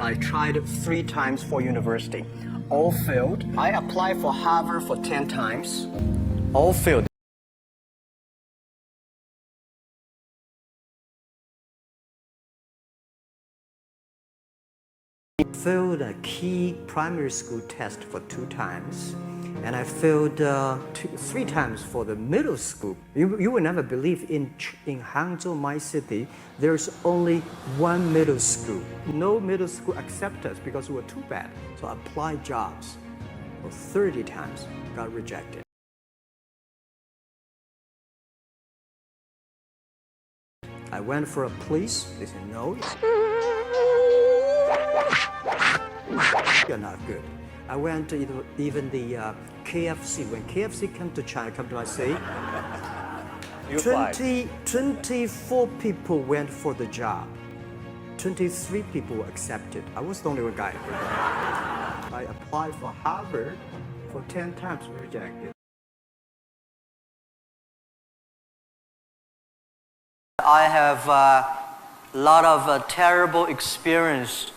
I tried 3 times for university. All failed. I applied for Harvard for 10 times. All failed. I failed a key primary school test for 2 times. And I failed 3 times for the middle school. You will never believe in Hangzhou, my city, there's only 1 middle school. No middle school accept us because we were too bad. So I applied jobs for 30 times, got rejected. I went for a police, they said no. You're not good. I went to even the KFC. When KFC came to China, come to my city, 24 people went for the job. 23 people were accepted. I was the only one guy. I applied for Harvard for 10 times, rejected. I have a lot of terrible experience,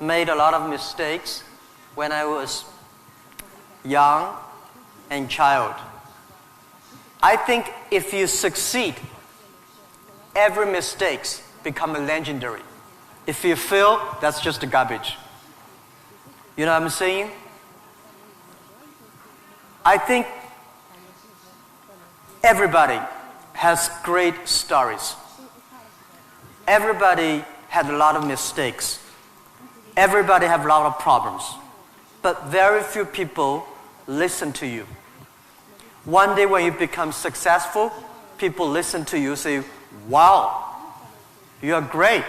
made a lot of mistakes when I was young and child. I think if you succeed, every mistake becomes legendary. If you fail, that's just garbage. You know what I'm saying? I think everybody has great stories. Everybody had a lot of mistakes. Everybody have a lot of problems. But very few people listen to you. One day when you become successful, people listen to you, say, wow, you are great.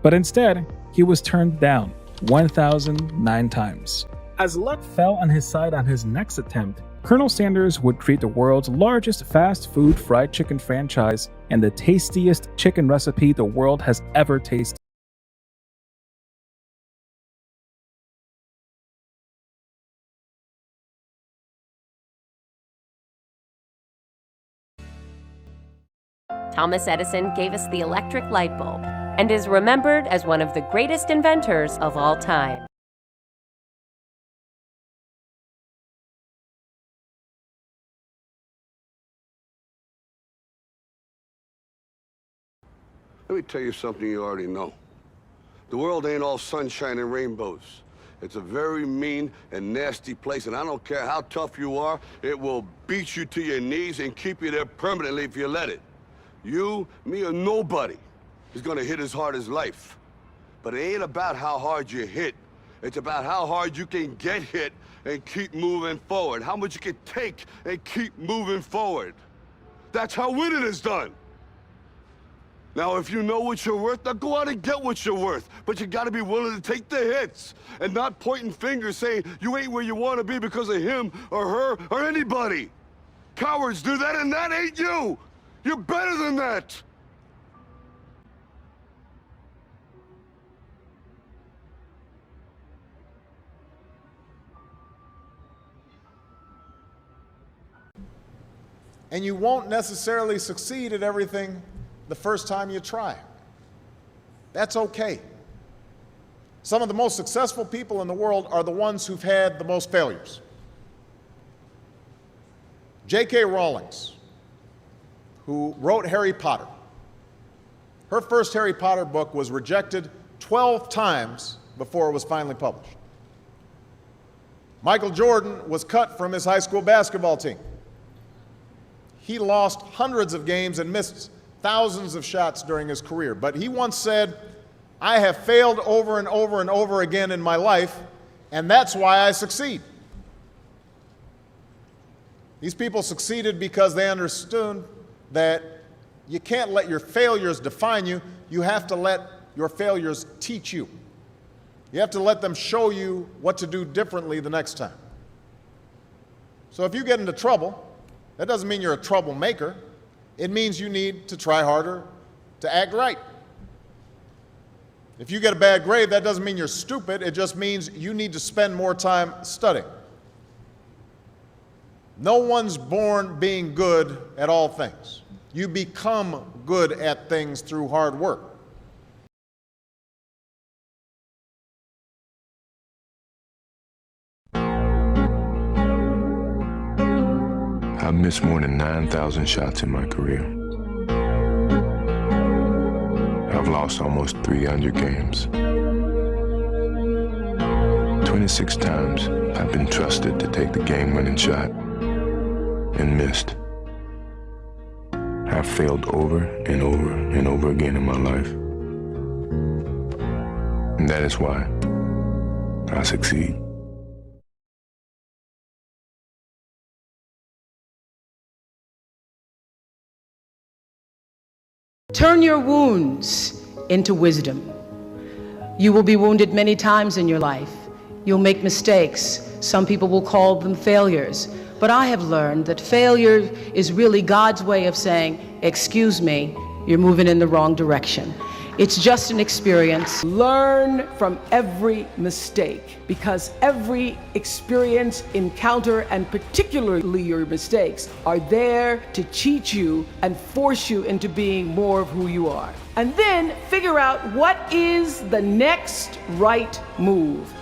But instead, he was turned down 1,009 times. As luck fell on his side on his next attempt, Colonel Sanders would create the world's largest fast food fried chicken franchise and the tastiest chicken recipe the world has ever tasted. Thomas Edison gave us the electric light bulb and is remembered as one of the greatest inventors of all time. Let me tell you something you already know. The world ain't all sunshine and rainbows. It's a very mean and nasty place, and I don't care how tough you are, it will beat you to your knees and keep you there permanently if you let it. You, me, or nobody is gonna hit as hard as life. But it ain't about how hard you hit. It's about how hard you can get hit and keep moving forward. How much you can take and keep moving forward. That's how winning is done. Now, if you know what you're worth, now go out and get what you're worth. But you gotta be willing to take the hits and not pointing fingers saying you ain't where you wanna be because of him or her or anybody. Cowards do that, and that ain't you. You're better than that. And you won't necessarily succeed at everything the first time you try. That's okay. Some of the most successful people in the world are the ones who've had the most failures. J.K. Rowling, who wrote Harry Potter, her first Harry Potter book was rejected 12 times before it was finally published. Michael Jordan was cut from his high school basketball team. He lost hundreds of games and missed thousands of shots during his career. But he once said, I have failed over and over and over again in my life, and that's why I succeed. These people succeeded because they understood that you can't let your failures define you. You have to let your failures teach you. You have to let them show you what to do differently the next time. So if you get into trouble, that doesn't mean you're a troublemaker. It means you need to try harder to act right. If you get a bad grade, that doesn't mean you're stupid. It just means you need to spend more time studying. No one's born being good at all things. You become good at things through hard work. I've missed more than 9,000 shots in my career. I've lost almost 300 games. 26 times I've been trusted to take the game-winning shot and missed. I've failed over and over and over again in my life. And that is why I succeed. Turn your wounds into wisdom. You will be wounded many times in your life. You'll make mistakes. Some people will call them failures. But I have learned that failure is really God's way of saying, excuse me, you're moving in the wrong direction. It's just an experience. Learn from every mistake, because every experience, encounter, and particularly your mistakes are there to teach you and force you into being more of who you are. And then figure out what is the next right move.